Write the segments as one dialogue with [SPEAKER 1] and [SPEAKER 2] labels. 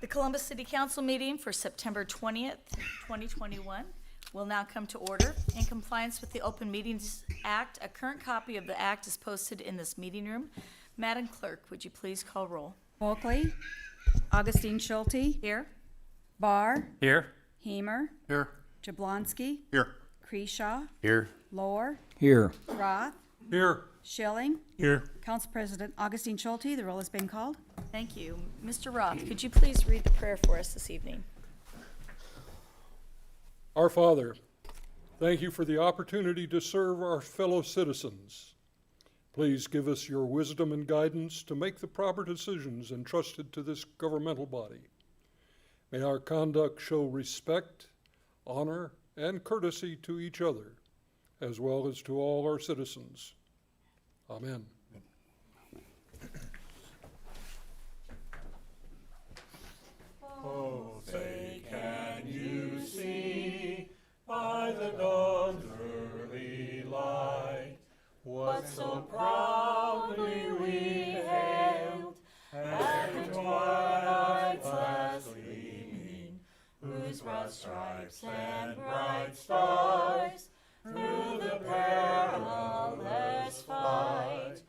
[SPEAKER 1] The Columbus City Council meeting for September 20th, 2021 will now come to order. In compliance with the Open Meetings Act, a current copy of the act is posted in this meeting room. Madam Clerk, would you please call roll?
[SPEAKER 2] Bulkley, Augustine Schulte,
[SPEAKER 1] Here.
[SPEAKER 2] Barr,
[SPEAKER 3] Here.
[SPEAKER 2] Hemer,
[SPEAKER 3] Here.
[SPEAKER 2] Jablonski,
[SPEAKER 3] Here.
[SPEAKER 2] Creeshaw,
[SPEAKER 3] Here.
[SPEAKER 2] Lohr,
[SPEAKER 3] Here.
[SPEAKER 2] Roth,
[SPEAKER 3] Here.
[SPEAKER 2] Schilling.
[SPEAKER 3] Here.
[SPEAKER 2] Council President Augustine Schulte, the roll has been called.
[SPEAKER 1] Thank you. Mr. Roth, could you please read the prayer for us this evening?
[SPEAKER 4] Our Father, thank you for the opportunity to serve our fellow citizens. Please give us your wisdom and guidance to make the proper decisions entrusted to this governmental body. May our conduct show respect, honor, and courtesy to each other, as well as to all our citizens. Amen.
[SPEAKER 5] Oh, say, can you see by the dawn's early light what so proudly we hailed at the twilight's last gleaming, whose broad stripes and bright stars through the perilous fight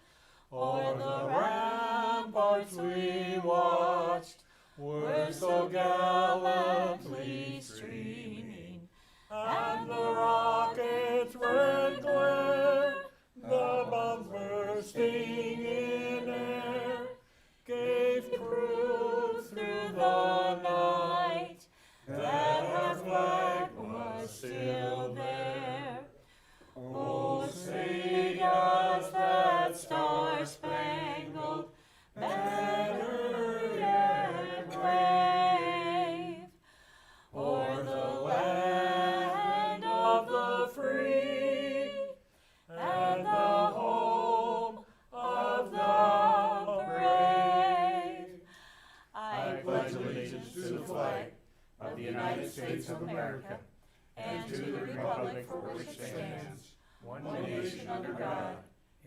[SPEAKER 5] o'er the ramparts we watched were so gallantly streaming, and the rocket's red glare, the bombs bursting in air, gave proof through the night that our flag was still there. Oh, say does that star-spangled banner yet wave o'er the land of the free and the home of the brave? I pledge allegiance to the flag of the United States of America and to the republic for which it stands, one nation under God,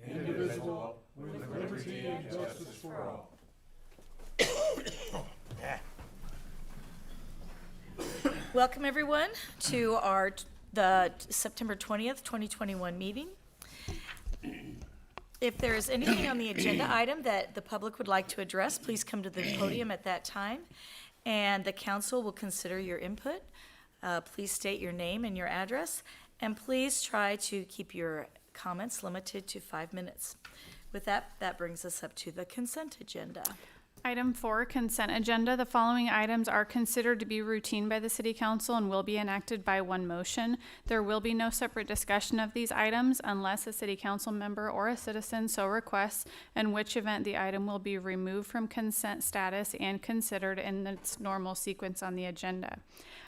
[SPEAKER 5] indivisible, with liberty and justice for all.
[SPEAKER 1] Welcome, everyone, to the September 20th, 2021 meeting. If there is anything on the agenda item that the public would like to address, please come to the podium at that time, and the council will consider your input. Please state your name and your address, and please try to keep your comments limited to 5 minutes. With that, that brings us up to the consent agenda.
[SPEAKER 6] Item 4, consent agenda. The following items are considered to be routine by the City Council and will be enacted by one motion. There will be no separate discussion of these items unless a City Council member or a citizen so requests, in which event the item will be removed from consent status and considered in its normal sequence on the agenda.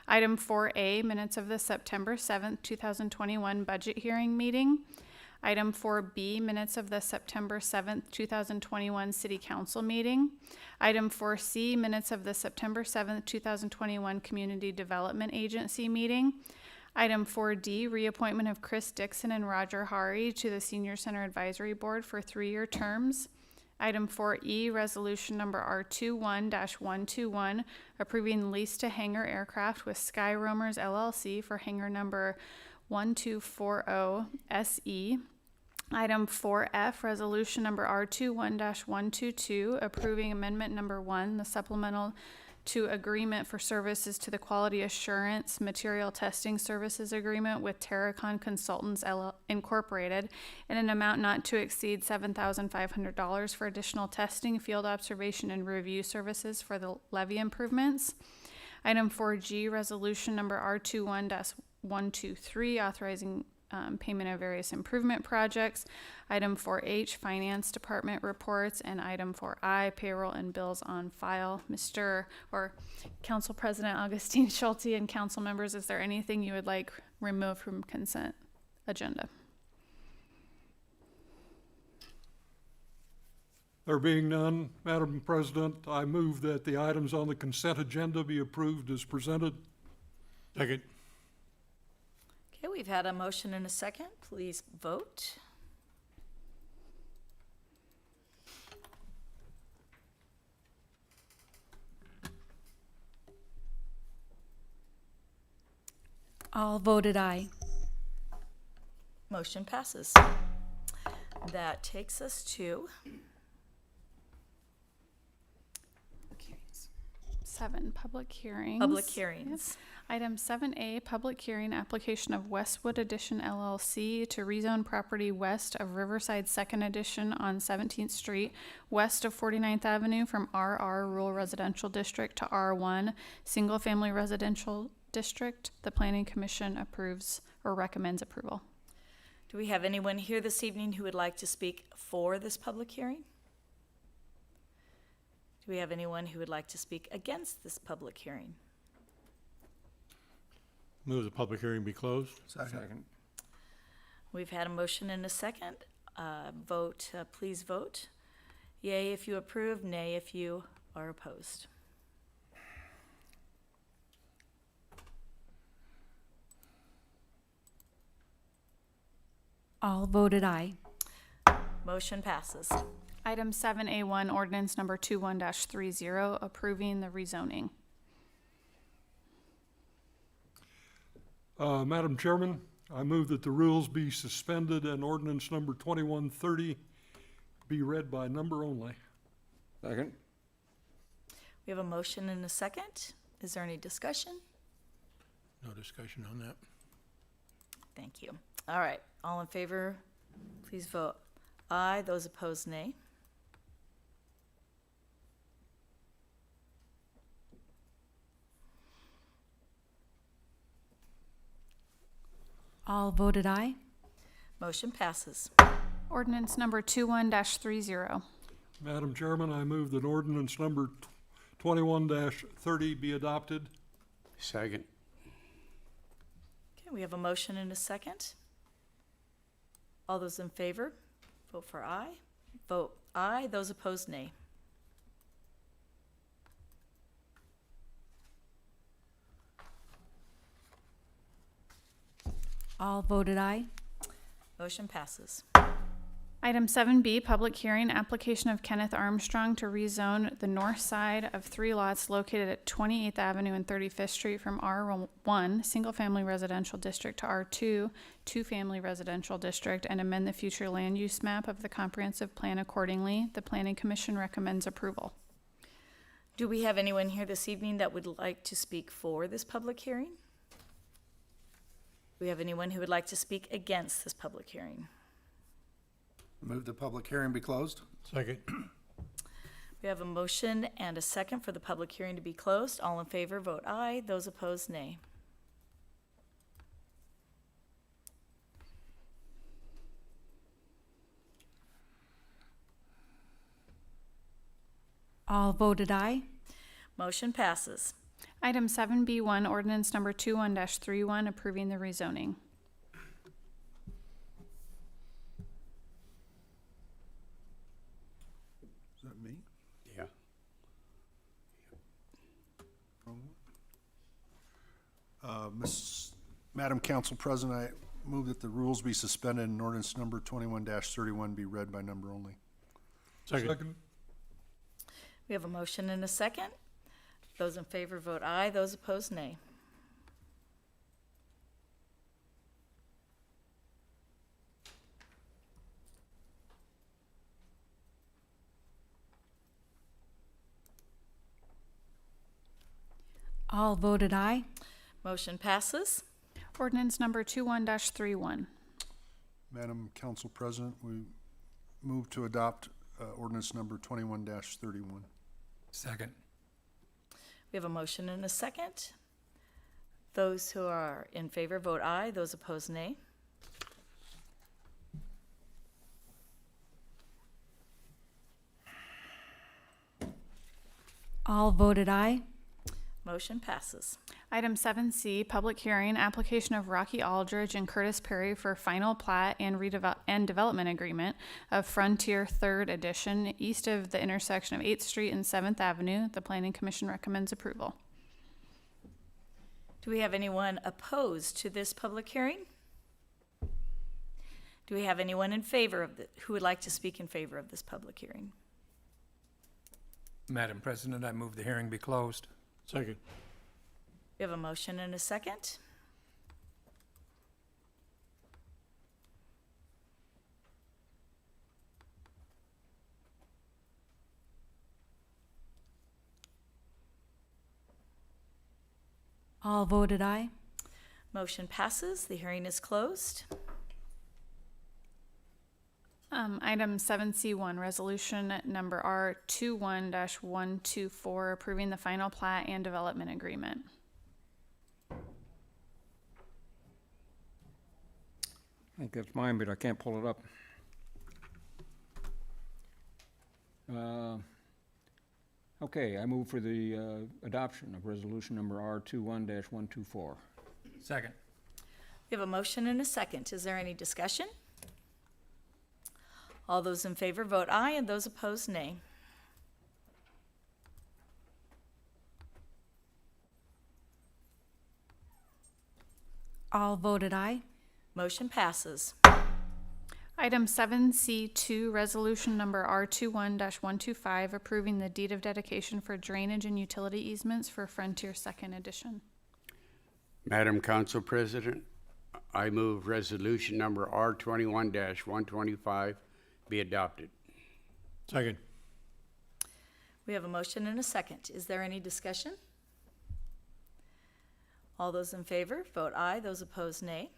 [SPEAKER 6] Item 4A, minutes of the September 7th, 2021 budget hearing meeting. Item 4B, minutes of the September 7th, 2021 City Council meeting. Item 4C, minutes of the September 7th, 2021 Community Development Agency meeting. Item 4D, reappointment of Chris Dixon and Roger Hari to the Senior Center Advisory Board for 3-year terms. Item 4E, resolution number R21-121, approving lease to hangar aircraft with Sky Roamers LLC for hangar number 1240 SE. Item 4F, resolution number R21-122, approving amendment number 1, the supplemental to agreement for services to the Quality Assurance Material Testing Services Agreement with Terracon Consultants Incorporated in an amount not to exceed $7,500 for additional testing, field observation, and review services for the levee improvements. Item 4G, resolution number R21-123, authorizing payment of various improvement projects. Item 4H, Finance Department reports, and item 4I, payroll and bills on file. Council President Augustine Schulte and council members, is there anything you would like removed from consent agenda?
[SPEAKER 4] There being none, Madam President, I move that the items on the consent agenda be approved as presented.
[SPEAKER 3] Second.
[SPEAKER 1] Okay, we've had a motion and a second. Please vote.
[SPEAKER 2] All voted aye.
[SPEAKER 1] Motion passes. That takes us to
[SPEAKER 6] 7, public hearings.
[SPEAKER 1] public hearings.
[SPEAKER 6] Item 7A, public hearing, application of Westwood Edition LLC to rezone property west of Riverside 2nd Edition on 17th Street, west of 49th Avenue from RR Rural Residential District to R1 Single Family Residential District. The Planning Commission approves or recommends approval.
[SPEAKER 1] Do we have anyone here this evening who would like to speak for this public hearing? Do we have anyone who would like to speak against this public hearing?
[SPEAKER 3] Move the public hearing be closed.
[SPEAKER 5] Second.
[SPEAKER 1] We've had a motion and a second. Please vote. Yea if you approve, nay if you are opposed.
[SPEAKER 2] All voted aye.
[SPEAKER 1] Motion passes.
[SPEAKER 6] Item 7A1, ordinance number 21-30, approving the rezoning.
[SPEAKER 4] Madam Chairman, I move that the rules be suspended and ordinance number 2130 be read by number only.
[SPEAKER 5] Second.
[SPEAKER 1] We have a motion and a second. Is there any discussion?
[SPEAKER 3] No discussion on that.
[SPEAKER 1] Thank you. All right, all in favor, please vote aye. Those opposed, nay.
[SPEAKER 2] All voted aye.
[SPEAKER 1] Motion passes.
[SPEAKER 6] Ordinance number 21-30.
[SPEAKER 4] Madam Chairman, I move that ordinance number 21-30 be adopted.
[SPEAKER 3] Second.
[SPEAKER 1] Okay, we have a motion and a second. All those in favor, vote for aye. Vote aye. Those opposed, nay.
[SPEAKER 2] All voted aye.
[SPEAKER 1] Motion passes.
[SPEAKER 6] Item 7B, public hearing, application of Kenneth Armstrong to rezone the north side of 3 lots located at 28th Avenue and 35th Street from R1 Single Family Residential District to R2 Two Family Residential District and amend the future land use map of the comprehensive plan accordingly. The Planning Commission recommends approval.
[SPEAKER 1] Do we have anyone here this evening that would like to speak for this public hearing? Do we have anyone who would like to speak against this public hearing?
[SPEAKER 5] Move the public hearing be closed.
[SPEAKER 3] Second.
[SPEAKER 1] We have a motion and a second for the public hearing to be closed. All in favor, vote aye. Those opposed, nay.
[SPEAKER 2] All voted aye.
[SPEAKER 1] Motion passes.
[SPEAKER 6] Item 7B1, ordinance number 21-31, approving the rezoning.
[SPEAKER 5] Is that me?
[SPEAKER 3] Yeah.
[SPEAKER 7] Madam Council President, I move that the rules be suspended and ordinance number 21-31 be read by number only.
[SPEAKER 3] Second.
[SPEAKER 1] We have a motion and a second. Those in favor, vote aye. Those opposed, nay.
[SPEAKER 2] All voted aye.
[SPEAKER 1] Motion passes.
[SPEAKER 6] Ordinance number 21-31.
[SPEAKER 7] Madam Council President, we move to adopt ordinance number 21-31.
[SPEAKER 5] Second.
[SPEAKER 1] We have a motion and a second. Those who are in favor, vote aye. Those opposed, nay.
[SPEAKER 2] All voted aye.
[SPEAKER 1] Motion passes.
[SPEAKER 6] Item 7C, public hearing, application of Rocky Aldridge and Curtis Perry for final plat and development agreement of Frontier 3rd Edition, east of the intersection of 8th Street and 7th Avenue. The Planning Commission recommends approval.
[SPEAKER 1] Do we have anyone opposed to this public hearing? Do we have anyone in favor of who would like to speak in favor of this public hearing?
[SPEAKER 8] Madam President, I move the hearing be closed.
[SPEAKER 3] Second.
[SPEAKER 1] We have a motion and a second.
[SPEAKER 2] All voted aye.
[SPEAKER 1] Motion passes. The hearing is closed.
[SPEAKER 6] Item 7C1, resolution number R21-124, approving the final plat and development agreement.
[SPEAKER 8] I think that's mine, but I can't pull it up. Okay, I move for the adoption of resolution number R21-124.
[SPEAKER 5] Second.
[SPEAKER 1] We have a motion and a second. Is there any discussion? All those in favor vote aye, and those opposed nay.
[SPEAKER 2] All voted aye.
[SPEAKER 1] Motion passes.
[SPEAKER 6] Item 7C2, resolution number R21-125, approving the deed of dedication for drainage and utility easements for Frontier Second Edition.
[SPEAKER 3] Madam Council President, I move resolution number R21-125 be adopted. Second.
[SPEAKER 1] We have a motion and a second. Is there any discussion? All those in favor vote aye, those opposed nay.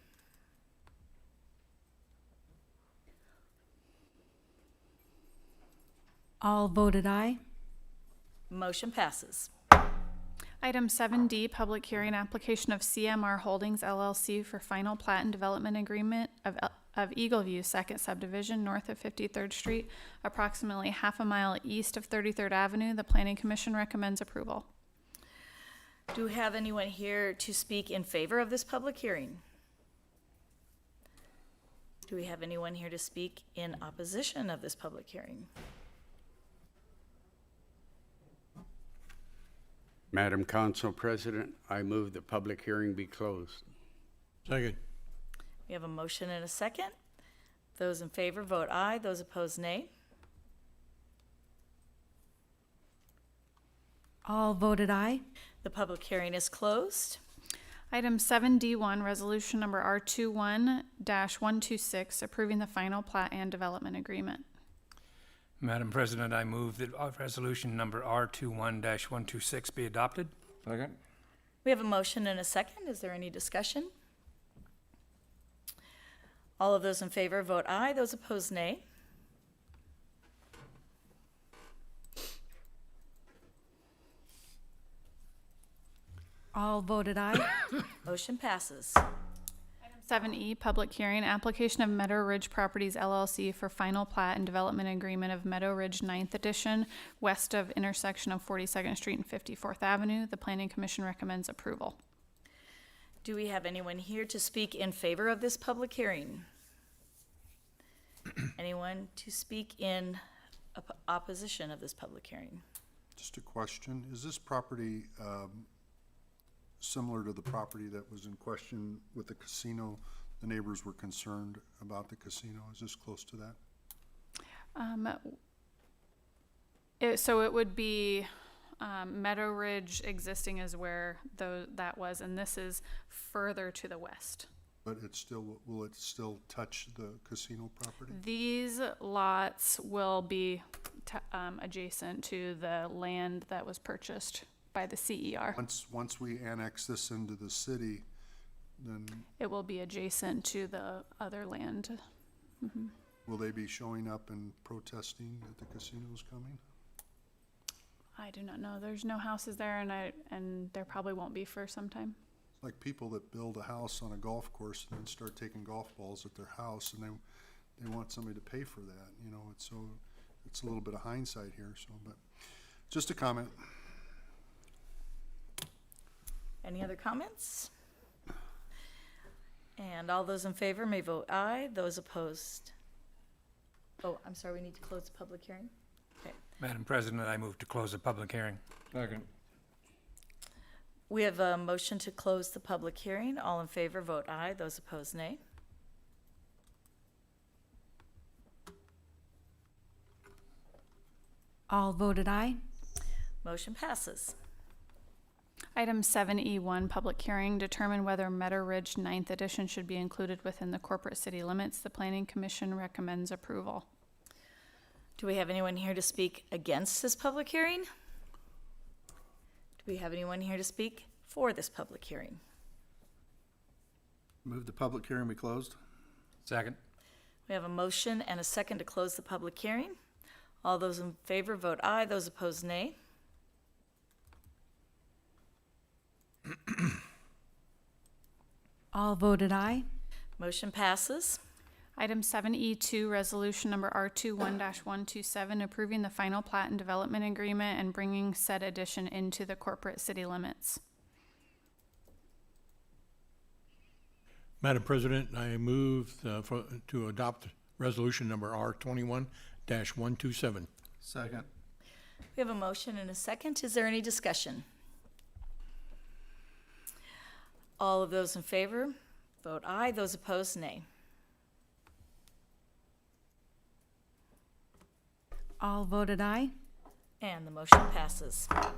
[SPEAKER 2] All voted aye.
[SPEAKER 1] Motion passes.
[SPEAKER 6] Item 7D, public hearing application of CMR Holdings LLC for final plat and development agreement of Eagleview Second Subdivision north of 53rd Street, approximately half a mile east of 33rd Avenue. The Planning Commission recommends approval.
[SPEAKER 1] Do we have anyone here to speak in favor of this public hearing? Do we have anyone here to speak in opposition of this public hearing?
[SPEAKER 3] Madam Council President, I move the public hearing be closed. Second.
[SPEAKER 1] We have a motion and a second. Those in favor vote aye, those opposed nay.
[SPEAKER 2] All voted aye.
[SPEAKER 1] The public hearing is closed.
[SPEAKER 6] Item 7D1, resolution number R21-126, approving the final plat and development agreement.
[SPEAKER 5] Madam President, I move that resolution number R21-126 be adopted.
[SPEAKER 8] Second?
[SPEAKER 1] We have a motion and a second. Is there any discussion? All of those in favor vote aye, those opposed nay.
[SPEAKER 2] All voted aye.
[SPEAKER 1] Motion passes.
[SPEAKER 6] 7E, public hearing, application of Meadow Ridge Properties LLC for final plat and development agreement of Meadow Ridge 9th Edition, west of intersection of 42nd Street and 54th Avenue. The Planning Commission recommends approval.
[SPEAKER 1] Do we have anyone here to speak in favor of this public hearing? Anyone to speak in opposition of this public hearing?
[SPEAKER 7] Just a question, is this property similar to the property that was in question with the casino? The neighbors were concerned about the casino. Is this close to that?
[SPEAKER 6] So it would be Meadow Ridge existing is where that was, and this is further to the west.
[SPEAKER 7] But it's still, will it still touch the casino property?
[SPEAKER 6] These lots will be adjacent to the land that was purchased by the CER.
[SPEAKER 7] Once we annex this into the city, then
[SPEAKER 6] It will be adjacent to the other land.
[SPEAKER 7] will they be showing up and protesting that the casino's coming?
[SPEAKER 6] I do not know. There's no houses there, and there probably won't be for some time.
[SPEAKER 7] Like people that build a house on a golf course and then start taking golf balls at their house, and they want somebody to pay for that, you know. It's a little bit of hindsight here, but just a comment.
[SPEAKER 1] Any other comments? And all those in favor may vote aye, those opposed. Oh, I'm sorry, we need to close the public hearing? Okay.
[SPEAKER 5] Madam President, I move to close the public hearing.
[SPEAKER 8] Second.
[SPEAKER 1] We have a motion to close the public hearing. All in favor vote aye, those opposed nay.
[SPEAKER 2] All voted aye.
[SPEAKER 1] Motion passes.
[SPEAKER 6] Item 7E1, public hearing, determine whether Meadow Ridge 9th Edition should be included within the corporate city limits. The Planning Commission recommends approval.
[SPEAKER 1] Do we have anyone here to speak against this public hearing? Do we have anyone here to speak for this public hearing?
[SPEAKER 9] Move the public hearing be closed.
[SPEAKER 5] Second.
[SPEAKER 1] We have a motion and a second to close the public hearing. All those in favor vote aye, those opposed nay.
[SPEAKER 2] All voted aye.
[SPEAKER 1] Motion passes.
[SPEAKER 6] Item 7E2, resolution number R21-127, approving the final plat and development agreement and bringing said addition into the corporate city limits.
[SPEAKER 10] Madam President, I move to adopt resolution number R21-127.
[SPEAKER 9] Second.
[SPEAKER 1] We have a motion and a second. Is there any discussion? All of those in favor vote aye, those opposed nay.
[SPEAKER 2] All voted aye.
[SPEAKER 1] And the motion passes.
[SPEAKER 6] Item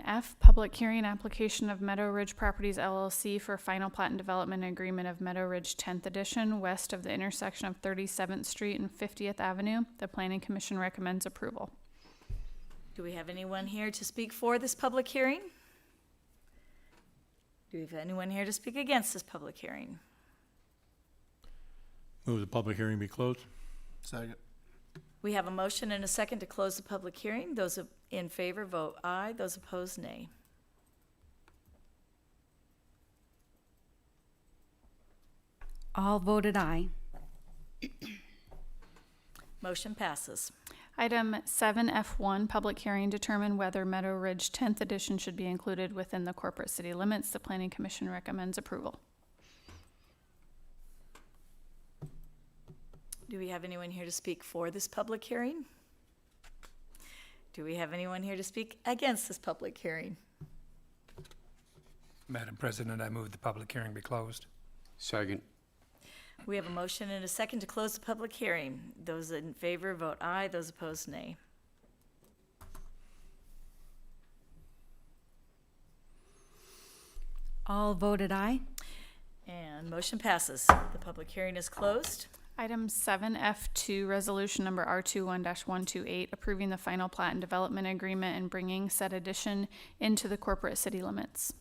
[SPEAKER 6] 7F, public hearing application of Meadow Ridge Properties LLC for final plat and development agreement of Meadow Ridge 10th Edition west of the intersection of 37th Street and 50th Avenue. The Planning Commission recommends approval.
[SPEAKER 1] Do we have anyone here to speak for this public hearing? Do we have anyone here to speak against this public hearing?
[SPEAKER 10] Move the public hearing be closed.
[SPEAKER 9] Second.
[SPEAKER 1] We have a motion and a second to close the public hearing. Those in favor vote aye, those opposed nay.
[SPEAKER 2] All voted aye.
[SPEAKER 1] Motion passes.
[SPEAKER 6] Item 7F1, public hearing, determine whether Meadow Ridge 10th Edition should be included within the corporate city limits. The Planning Commission recommends approval.
[SPEAKER 1] Do we have anyone here to speak for this public hearing? Do we have anyone here to speak against this public hearing?
[SPEAKER 5] Madam President, I move the public hearing be closed.
[SPEAKER 3] Second.
[SPEAKER 1] We have a motion and a second to close the public hearing. Those in favor vote aye, those opposed nay.
[SPEAKER 2] All voted aye.
[SPEAKER 1] And motion passes. The public hearing is closed.
[SPEAKER 6] Item 7F2, resolution number R21-128, approving the final plat and development agreement and bringing said addition into the corporate city limits.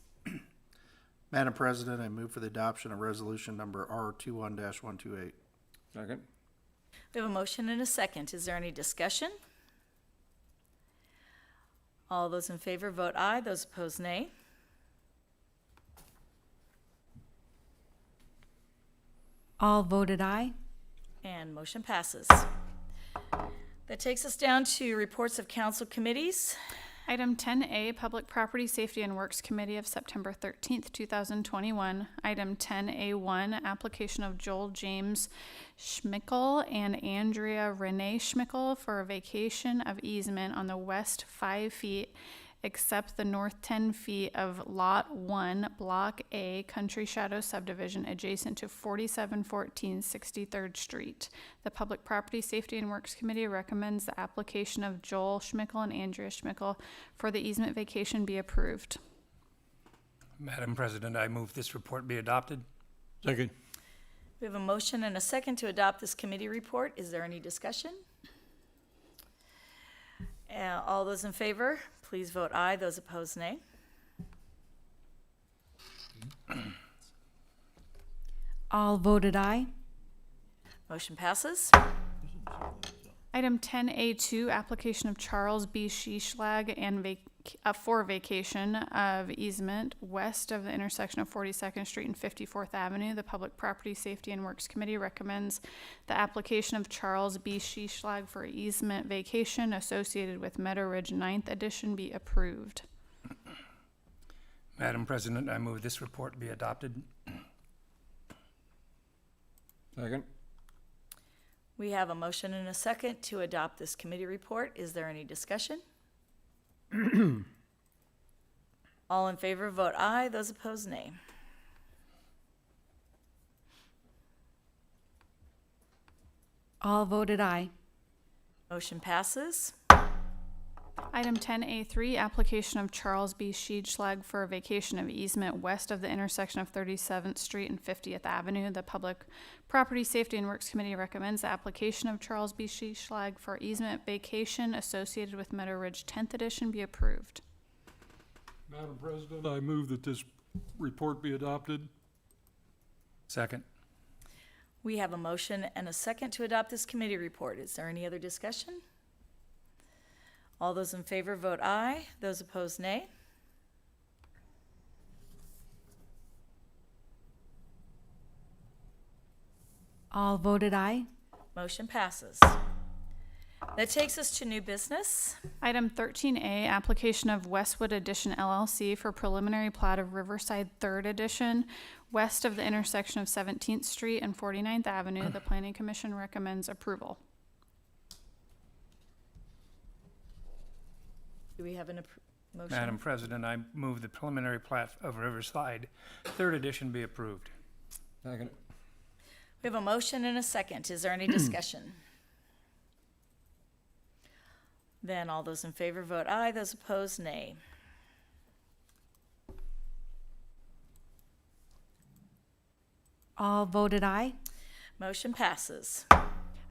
[SPEAKER 9] Madam President, I move for the adoption of resolution number R21-128.
[SPEAKER 8] Second.
[SPEAKER 1] We have a motion and a second. Is there any discussion? All those in favor vote aye, those opposed nay.
[SPEAKER 2] All voted aye.
[SPEAKER 1] And motion passes. That takes us down to reports of council committees.
[SPEAKER 6] Item 10A, Public Property Safety and Works Committee of September 13th, 2021. Item 10A1, application of Joel James Schmickel and Andrea Renee Schmickel for a vacation of easement on the west 5 feet except the north 10 feet of Lot 1, Block A, Country Shadow Subdivision adjacent to 4714 63rd Street. The Public Property Safety and Works Committee recommends the application of Joel Schmickel and Andrea Schmickel for the easement vacation be approved.
[SPEAKER 5] Madam President, I move this report be adopted.
[SPEAKER 10] Second.
[SPEAKER 1] We have a motion and a second to adopt this committee report. Is there any discussion? All those in favor, please vote aye. Those opposed, nay.
[SPEAKER 2] All voted aye.
[SPEAKER 1] Motion passes.
[SPEAKER 6] Item 10A2, application of Charles B. Sheeschlag and for vacation of easement west of the intersection of 42nd Street and 54th Avenue. The Public Property Safety and Works Committee recommends the application of Charles B. Sheeschlag for easement vacation associated with Meadow Ridge 9th Edition be approved.
[SPEAKER 5] Madam President, I move this report be adopted.
[SPEAKER 8] Second.
[SPEAKER 1] We have a motion and a second to adopt this committee report. Is there any discussion? All in favor, vote aye. Those opposed, nay.
[SPEAKER 2] All voted aye.
[SPEAKER 1] Motion passes.
[SPEAKER 6] Item 10A3, application of Charles B. Sheeschlag for a vacation of easement west of the intersection of 37th Street and 50th Avenue. The Public Property Safety and Works Committee recommends the application of Charles B. Sheeschlag for easement vacation associated with Meadow Ridge 10th Edition be approved.
[SPEAKER 4] Madam President, I move that this report be adopted.
[SPEAKER 5] Second.
[SPEAKER 1] We have a motion and a second to adopt this committee report. Is there any other discussion? All those in favor vote aye. Those opposed, nay.
[SPEAKER 2] All voted aye.
[SPEAKER 1] Motion passes. That takes us to new business.
[SPEAKER 6] Item 13A, application of Westwood Edition LLC for preliminary plat of Riverside 3rd Edition, west of the intersection of 17th Street and 49th Avenue. The Planning Commission recommends approval.
[SPEAKER 1] Do we have an motion?
[SPEAKER 5] Madam President, I move the preliminary plat of Riverside, 3rd edition be approved.
[SPEAKER 8] Second.
[SPEAKER 1] We have a motion and a second. Is there any discussion? Then all those in favor vote aye. Those opposed, nay.
[SPEAKER 2] All voted aye.
[SPEAKER 1] Motion passes.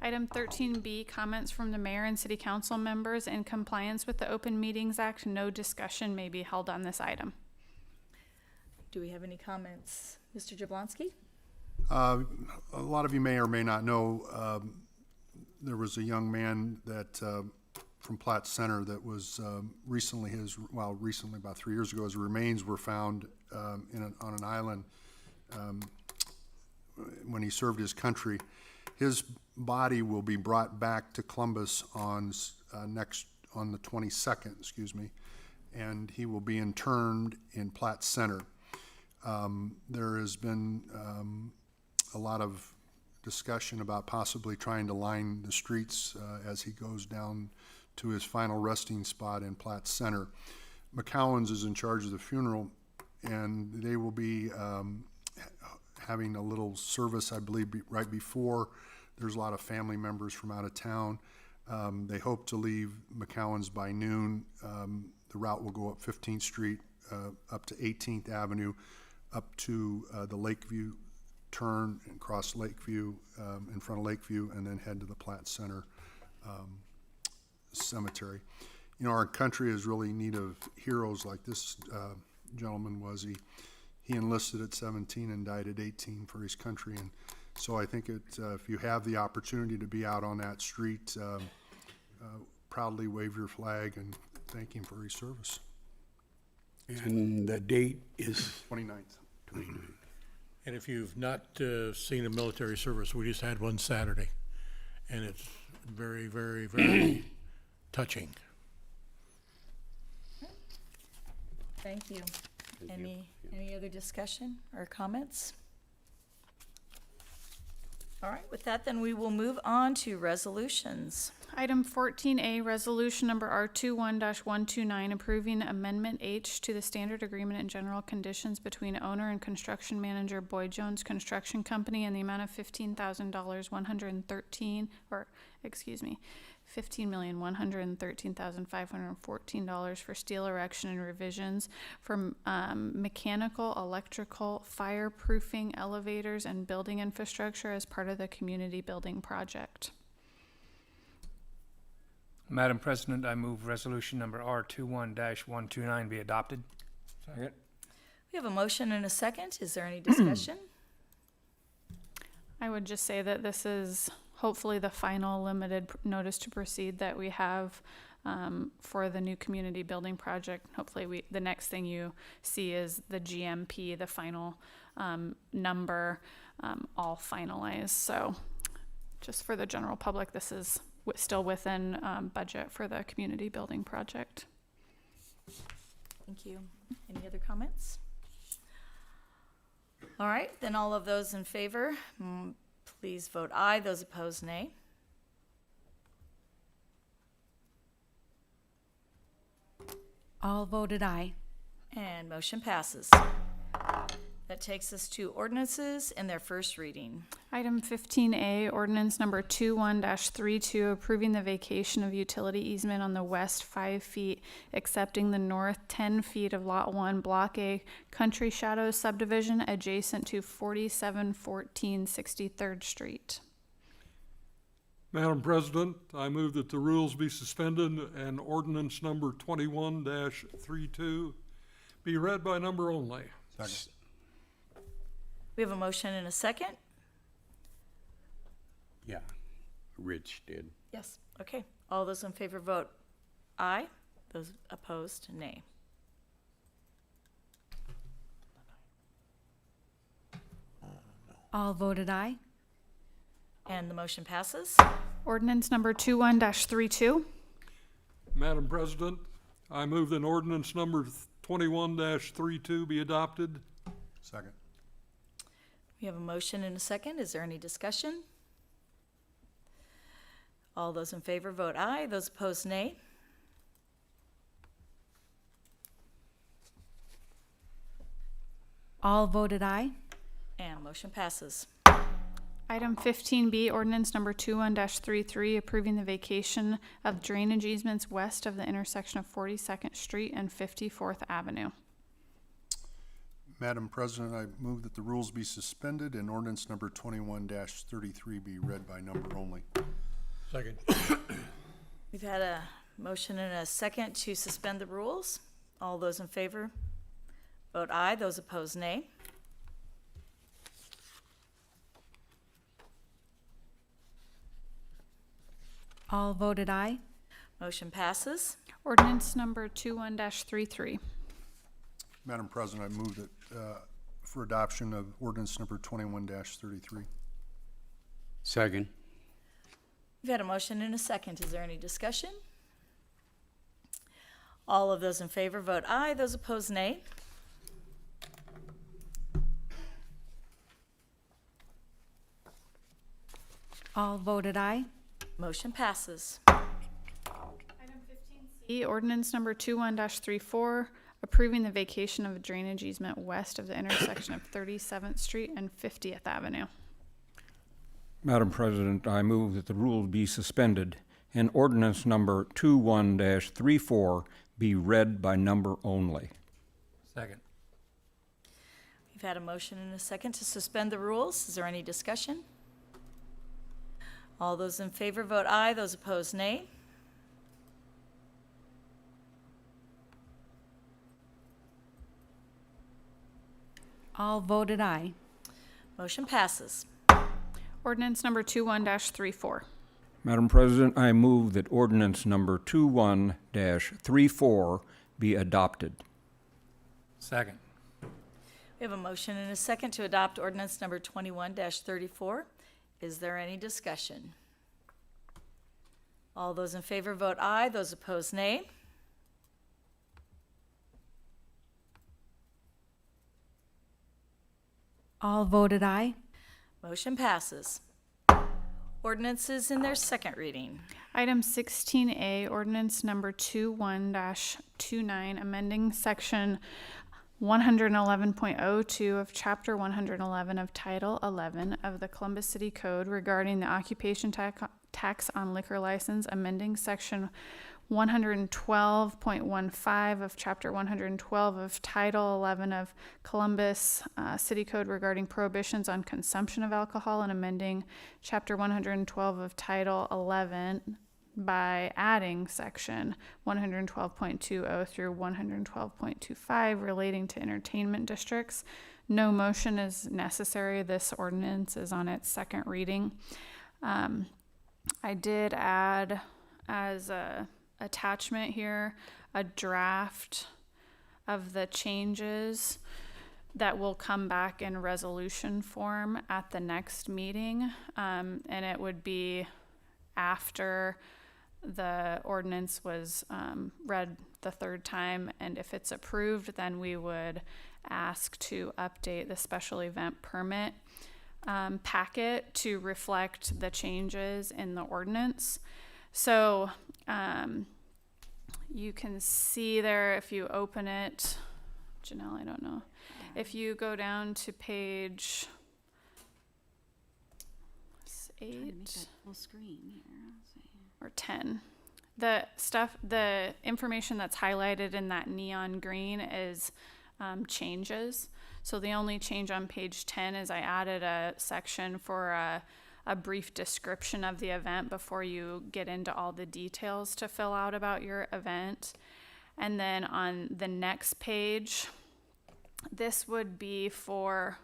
[SPEAKER 6] Item 13B, comments from the mayor and city council members. In compliance with the Open Meetings Act, no discussion may be held on this item.
[SPEAKER 1] Do we have any comments? Mr. Jablonski?
[SPEAKER 7] A lot of you may or may not know, there was a young man that, from Plat Center that was recently about 3 years ago, his remains were found on an island when he served his country. His body will be brought back to Columbus on the 22nd, and he will be interned in Plat Center. There has been a lot of discussion about possibly trying to line the streets as he goes down to his final resting spot in Plat Center. McCowan's is in charge of the funeral, and they will be having a little service, I believe, right before. There's a lot of family members from out of town. They hope to leave McCowan's by noon. The route will go up 15th Street, up to 18th Avenue, up to the Lakeview turn and cross Lakeview, in front of Lakeview, and then head to the Plat Center Cemetery. You know, our country is really in need of heroes like this gentleman was. He enlisted at 17 and died at 18 for his country, and so I think if you have the opportunity to be out on that street, proudly wave your flag and thank him for his service.
[SPEAKER 3] And the date is
[SPEAKER 7] 29th.
[SPEAKER 3] 29th.
[SPEAKER 10] And if you've not seen a military service, we just had one Saturday, and it's very, very, very touching.
[SPEAKER 1] Thank you. Any other discussion or comments? All right, with that, then we will move on to resolutions.
[SPEAKER 6] Item 14A, resolution number R21-129, approving Amendment H to the standard agreement and general conditions between owner and construction manager Boyd Jones Construction Company in the amount of $15,113,514 for steel erection and revisions for mechanical, electrical, fireproofing, elevators, and building infrastructure as part of the community building project.
[SPEAKER 5] Madam President, I move resolution number R21-129 be adopted.
[SPEAKER 8] Second.
[SPEAKER 1] We have a motion and a second. Is there any discussion?
[SPEAKER 6] I would just say that this is hopefully the final limited notice to proceed that we have for the new community building project. Hopefully the next thing you see is the GMP, the final number, all finalized. So just for the general public, this is still within budget for the community building project.
[SPEAKER 1] Thank you. Any other comments? All right, then all of those in favor, please vote aye. Those opposed, nay.
[SPEAKER 2] All voted aye.
[SPEAKER 1] And motion passes. That takes us to ordinances in their first reading.
[SPEAKER 6] Item 15A, ordinance number 21-32, approving the vacation of utility easement on the west 5 feet, accepting the north 10 feet of Lot 1, Block A, Country Shadows subdivision adjacent to 4714 63rd Street.
[SPEAKER 4] Madam President, I move that the rules be suspended and ordinance number 21-32 be read by number only.
[SPEAKER 7] Second.
[SPEAKER 1] We have a motion and a second.
[SPEAKER 3] Yeah, Rich did.
[SPEAKER 1] Yes. Okay. All those in favor vote aye. Those opposed, nay.
[SPEAKER 2] All voted aye.
[SPEAKER 1] And the motion passes.
[SPEAKER 6] Ordinance number 21-32.
[SPEAKER 4] Madam President, I move that ordinance number 21-32 be adopted.
[SPEAKER 7] Second.
[SPEAKER 1] We have a motion and a second. Is there any discussion? All those in favor vote aye. Those opposed, nay.
[SPEAKER 2] All voted aye.
[SPEAKER 1] And motion passes.
[SPEAKER 6] Item 15B, ordinance number 21-33, approving the vacation of drainage easements west of the intersection of 42nd Street and 54th Avenue.
[SPEAKER 7] Madam President, I move that the rules be suspended and ordinance number 21-33 be read by number only.
[SPEAKER 10] Second.
[SPEAKER 1] We've had a motion and a second to suspend the rules. All those in favor vote aye. Those opposed, nay.
[SPEAKER 2] All voted aye.
[SPEAKER 1] Motion passes.
[SPEAKER 6] Ordinance number 21-33.
[SPEAKER 7] Madam President, I move that, for adoption of ordinance number 21-33.
[SPEAKER 3] Second.
[SPEAKER 1] We've had a motion and a second. Is there any discussion? All of those in favor vote aye. Those opposed, nay.
[SPEAKER 2] All voted aye.
[SPEAKER 1] Motion passes.
[SPEAKER 6] E, ordinance number 21-34, approving the vacation of a drainage easement west of the intersection of 37th Street and 50th Avenue.
[SPEAKER 8] Madam President, I move that the rules be suspended and ordinance number 21-34 be read by number only.
[SPEAKER 5] Second.
[SPEAKER 1] We've had a motion and a second to suspend the rules. Is there any discussion? All those in favor vote aye. Those opposed, nay.
[SPEAKER 2] All voted aye.
[SPEAKER 1] Motion passes.
[SPEAKER 6] Ordinance number 21-34.
[SPEAKER 8] Madam President, I move that ordinance number 21-34 be adopted.
[SPEAKER 5] Second.
[SPEAKER 1] We have a motion and a second to adopt ordinance number 21-34. Is there any discussion? All those in favor vote aye. Those opposed, nay.
[SPEAKER 2] All voted aye.
[SPEAKER 1] Motion passes. Ordinances in their second reading.
[SPEAKER 6] Item 16A, ordinance number 21-29, amending section 111.02 of chapter 111 of title 11 of the Columbus City Code regarding the occupation tax on liquor license, amending section 112.15 of chapter 112 of title 11 of Columbus City Code regarding prohibitions on consumption of alcohol, and amending chapter 112 of title 11 by adding section 112.20 through 112.25 relating to entertainment districts. No motion is necessary. This ordinance is on its second reading. I did add as a attachment here a draft of the changes that will come back in resolution form at the next meeting, and it would be after the ordinance was read the third time, and if it's approved, then we would ask to update the special event permit packet to reflect the changes in the ordinance. So you can see there, if you open it, Janelle, I don't know, if you go down to page 8
[SPEAKER 2] Full screen here.
[SPEAKER 6] or 10, the information that's highlighted in that neon green is changes. So the only change on page 10 is I added a section for a brief description of the event before you get into all the details to fill out about your event. And then on the next page, this would be for,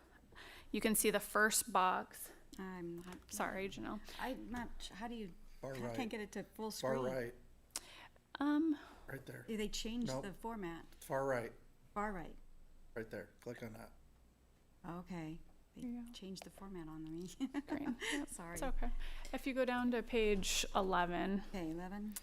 [SPEAKER 6] you can see the first box.
[SPEAKER 2] I'm not.
[SPEAKER 6] Sorry, Janelle.
[SPEAKER 2] I'm not, how do you,
[SPEAKER 10] Far
[SPEAKER 2] I
[SPEAKER 10] right.
[SPEAKER 2] can't get it to full screen.
[SPEAKER 10] Far right,
[SPEAKER 6] Um,
[SPEAKER 10] right there.
[SPEAKER 2] They changed
[SPEAKER 10] Nope.
[SPEAKER 2] the format.
[SPEAKER 10] Far right,
[SPEAKER 2] Far right.
[SPEAKER 10] right there. Click on that.
[SPEAKER 2] Okay. They
[SPEAKER 6] There you go.
[SPEAKER 2] changed the format on me.
[SPEAKER 6] green. Yep,
[SPEAKER 2] Sorry.
[SPEAKER 6] it's okay. If you go down to page 11,
[SPEAKER 2] Okay, 11.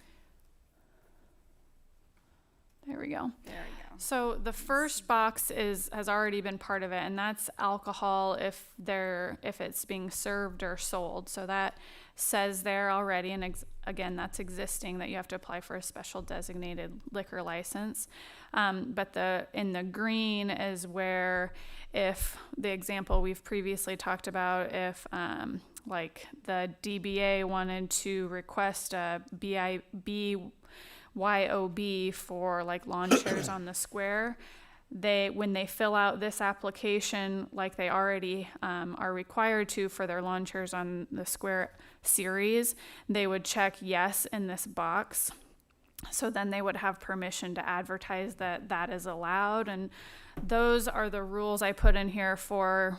[SPEAKER 6] there we go.
[SPEAKER 2] There we go.
[SPEAKER 6] So the first box has already been part of it, and that's alcohol if it's being served or sold. So that says there already, and again, that's existing, that you have to apply for a special designated liquor license. But in the green is where, if the example we've previously talked about, if like the DBA wanted to request a BYOB for like lawn chairs on the square, when they fill out this application, like they already are required to for their lawn chairs on the square series, they would check yes in this box. So then they would have permission to advertise that that is allowed. And those are the rules I put in here for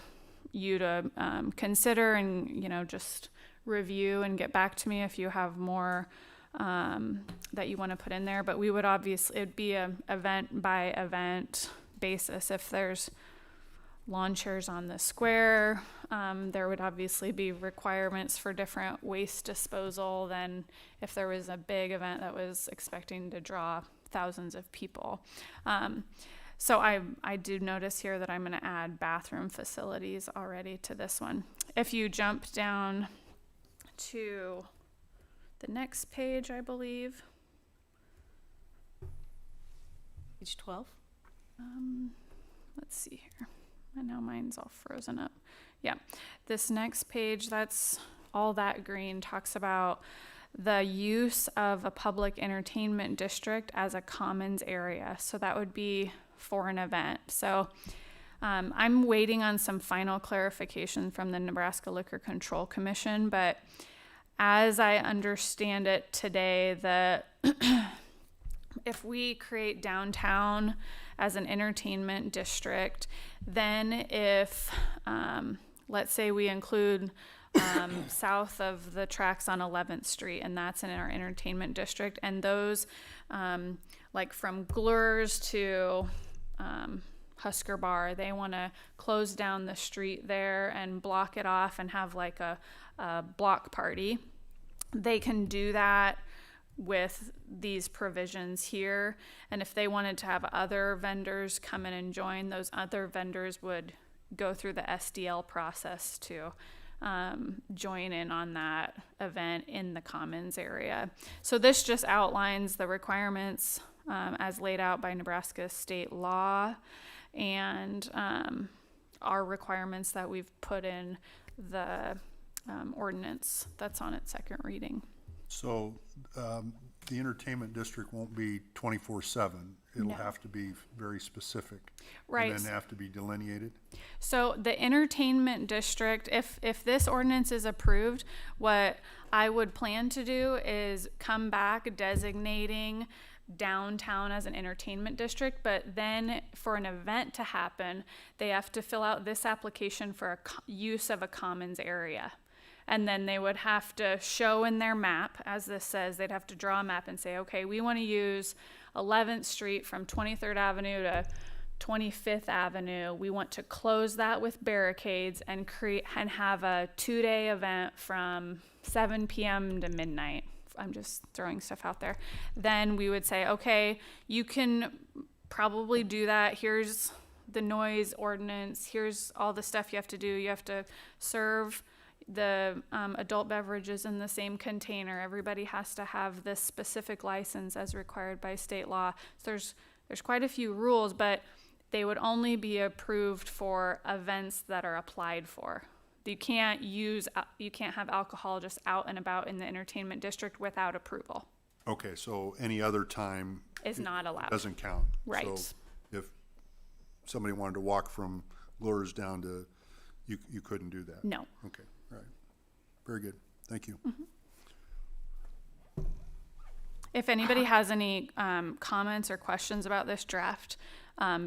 [SPEAKER 6] you to consider and, just review and get back to me if you have more that you want to put in there. But we would obviously, it'd be a event by event basis. If there's lawn chairs on the square, there would obviously be requirements for different waste disposal than if there was a big event that was expecting to draw thousands of people. So I do notice here that I'm going to add bathroom facilities already to this one. If you jump down to the next page, I believe.
[SPEAKER 2] Page 12.
[SPEAKER 6] Let's see here. And now mine's all frozen up. Yeah, this next page, that's all that green, talks about the use of a public entertainment district as a commons area. So that would be for an event. So I'm waiting on some final clarification from the Nebraska Liquor Control Commission, but as I understand it today, that if we create downtown as an entertainment district, then if, let's say we include south of the tracks on 11th Street, and that's in our entertainment district, and those, like from Glurs to Husker Bar, they want to close down the street there and block it off and have like a block party. They can do that with these provisions here. And if they wanted to have other vendors come in and join, those other vendors would go through the SDL process to join in on that event in the commons area. So this just outlines the requirements as laid out by Nebraska state law, and our requirements that we've put in the ordinance that's on its second reading.
[SPEAKER 7] So the entertainment district won't be 24/7. It'll
[SPEAKER 6] No.
[SPEAKER 7] have to be very specific.
[SPEAKER 6] Right.
[SPEAKER 7] And then have to be delineated.
[SPEAKER 6] So the entertainment district, if this ordinance is approved, what I would plan to do is come back designating downtown as an entertainment district, but then for an event to happen, they have to fill out this application for use of a commons area. And then they would have to show in their map, as this says, they'd have to draw a map and say, okay, we want to use 11th Street from 23rd Avenue to 25th Avenue. We want to close that with barricades and have a 2-day event from 7 p.m. to midnight. I'm just throwing stuff out there. Then we would say, okay, you can probably do that. Here's the noise ordinance. Here's all the stuff you have to do. You have to serve the adult beverages in the same container. Everybody has to have this specific license as required by state law. So there's quite a few rules, but they would only be approved for events that are applied for. You can't have alcohol just out and about in the entertainment district without approval.
[SPEAKER 7] Okay, so any other time
[SPEAKER 6] Is not allowed.
[SPEAKER 7] doesn't count.
[SPEAKER 6] Right.
[SPEAKER 7] So if somebody wanted to walk from Glures down to, you couldn't do that?
[SPEAKER 6] No.
[SPEAKER 7] Okay, all right. Very good. Thank you.
[SPEAKER 6] If anybody has any comments or questions about this draft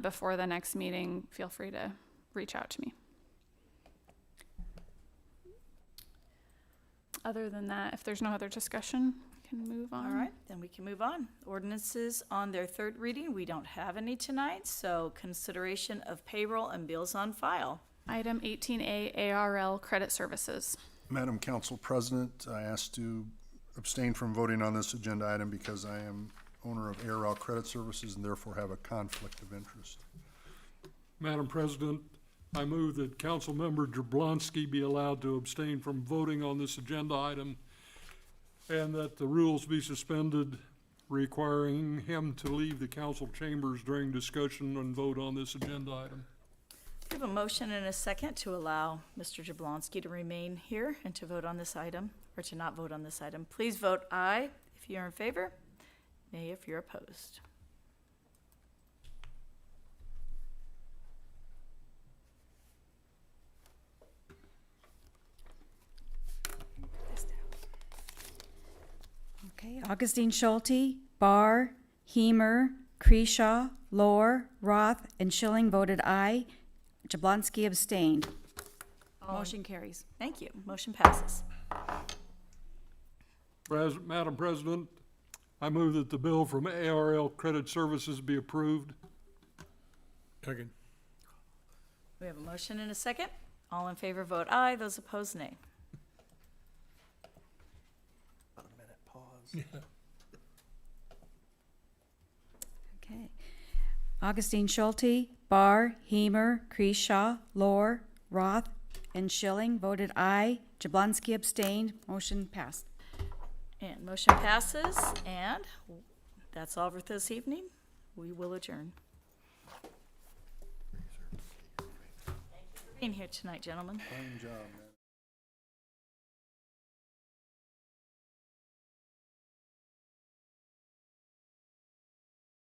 [SPEAKER 6] before the next meeting, feel free to reach out to me. Other than that, if there's no other discussion, we can move on.
[SPEAKER 1] All right, then we can move on. Ordinances on their third reading, we don't have any tonight, so consideration of payroll and bills on file.
[SPEAKER 6] Item 18A, ARL Credit Services.
[SPEAKER 7] Madam Council President, I ask to abstain from voting on this agenda item because I am owner of ARL Credit Services and therefore have a conflict of interest.
[SPEAKER 4] Madam President, I move that Councilmember Jablonski be allowed to abstain from voting on this agenda item and that the rules be suspended, requiring him to leave the council chambers during discussion and vote on this agenda item.
[SPEAKER 1] We have a motion and a second to allow Mr. Jablonski to remain here and to vote on this item, or to not vote on this item. Please vote aye if you're in favor, nay if you're opposed.
[SPEAKER 2] Okay, Augustine Schulte, Barr, Hemer, Creashaw, Lohr, Roth, and Schilling voted aye. Jablonski abstained. Motion carries.
[SPEAKER 1] Thank you. Motion passes.
[SPEAKER 4] Madam President, I move that the bill from ARL Credit Services be approved.
[SPEAKER 10] Second.
[SPEAKER 1] We have a motion and a second. All in favor, vote aye. Those opposed, nay.
[SPEAKER 9] About a minute pause.
[SPEAKER 2] Okay. Augustine Schulte, Barr, Hemer, Creashaw, Lohr, Roth, and Schilling voted aye. Jablonski abstained. Motion passed.
[SPEAKER 1] And motion passes, and that's all for this evening. We will adjourn. Thank you for being here tonight, gentlemen.
[SPEAKER 7] Fine job, man.